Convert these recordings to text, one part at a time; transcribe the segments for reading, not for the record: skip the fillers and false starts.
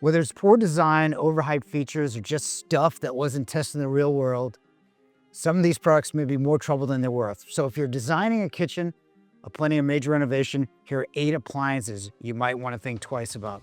Whether it's poor design, overhyped features, or just stuff that wasn't tested in the real world, some of these products may be more trouble than they're worth. So if you're designing a kitchen or planning a major renovation, here are 8 appliances you might want to think twice about.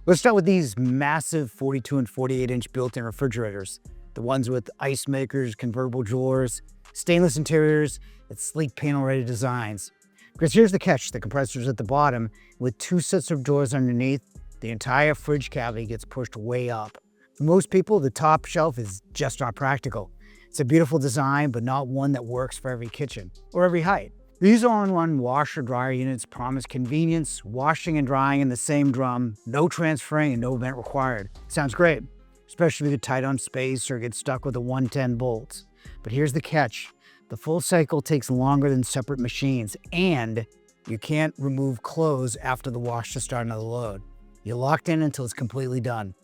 Let's start with these massive 42 and 48-inch built-in refrigerators. The ones with ice makers, convertible drawers, stainless interiors, and sleek panel-ready designs. Because here's the catch, the compressor's at the bottom. With 2 sets of doors underneath, the entire fridge cavity gets pushed way up. For most people, the top shelf is just not practical. It's a beautiful design, but not one that works for every kitchen or every height. These all-in-one washer-dryer units promise convenience, washing and drying in the same drum, no transferring and no vent required. Sounds great, especially if you're tight on space or get stuck with the 110 bolts. But here's the catch. The full cycle takes longer than separate machines, and you can't remove clothes after the wash to start another load. You're locked in until it's completely done.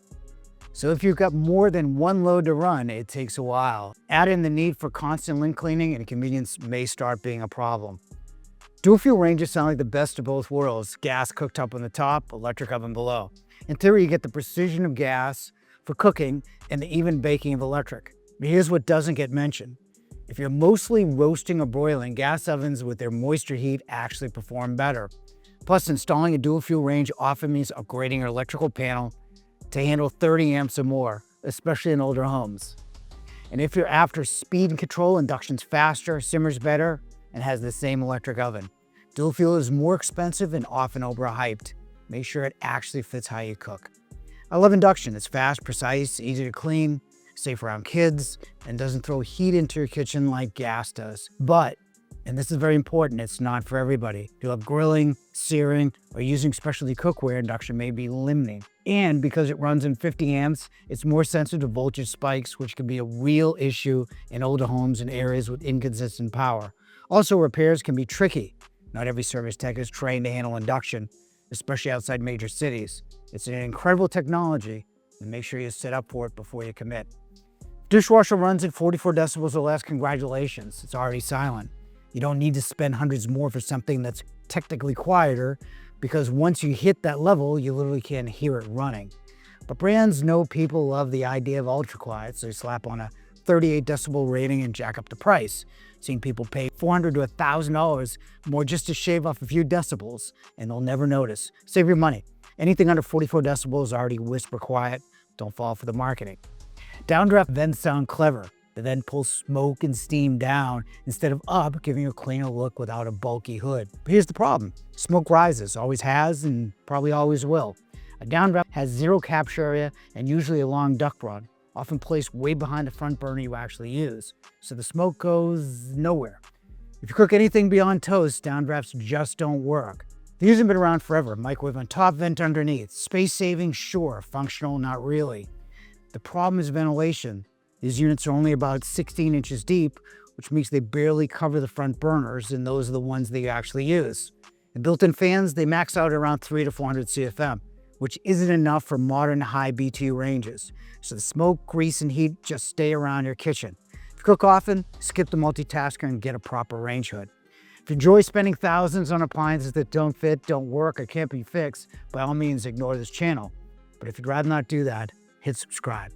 So if you've got more than one load to run, it takes a while. Add in the need for constant lint cleaning and convenience may start being a problem. Dual fuel ranges sound like the best of both worlds. Gas cooktop on the top, electric oven below. In theory, you get the precision of gas for cooking and the even baking of electric. But here's what doesn't get mentioned. If you're mostly roasting or broiling, gas ovens with their moisture heat actually perform better. Plus, installing a dual fuel range often means upgrading your electrical panel to handle 30 amps or more, especially in older homes. And if you're after speed and control, induction's faster, simmers better, and has the same electric oven. Dual fuel is more expensive and often overhyped. Make sure it actually fits how you cook. I love induction. It's fast, precise, easy to clean, safe around kids, and doesn't throw heat into your kitchen like gas does. But, and this is very important, it's not for everybody. If you love grilling, searing, or using specialty cookware, induction may be limiting. And because it runs in 50 amps, it's more sensitive to voltage spikes, which can be a real issue in older homes and areas with inconsistent power. Also, repairs can be tricky. Not every service tech is trained to handle induction, especially outside major cities. It's an incredible technology, and make sure you set up for it before you commit. Dishwasher runs at 44 decibels or less, congratulations, it's already silent. You don't need to spend hundreds more for something that's technically quieter, because once you hit that level, you literally can't hear it running. But brands know people love the idea of ultra quiet, so they slap on a 38 decibel rating and jack up the price. Seen people pay $400 to $1,000 more just to shave off a few decibels, and they'll never notice. Save your money. Anything under 44 decibels is already whisper quiet. Don't fall for the marketing. Downdraft vents sound clever. They then pull smoke and steam down instead of up, giving you a cleaner look without a bulky hood. But here's the problem. Smoke rises, always has, and probably always will. A downdraft has zero capture area and usually a long duct rod, often placed way behind the front burner you actually use. So the smoke goes nowhere. If you cook anything beyond toast, downdrafts just don't work. These have been around forever. Microwave on top, vent underneath. Space saving, sure. Functional, not really. The problem is ventilation. These units are only about 16 inches deep, which means they barely cover the front burners, and those are the ones that you actually use. The built-in fans, they max out around 300 to 400 CFM, which isn't enough for modern high BTU ranges. So the smoke, grease, and heat just stay around your kitchen. If you cook often, skip the multitasker and get a proper range hood. If you enjoy spending thousands on appliances that don't fit, don't work, or can't be fixed, by all means ignore this channel. But if you'd rather not do that, hit subscribe.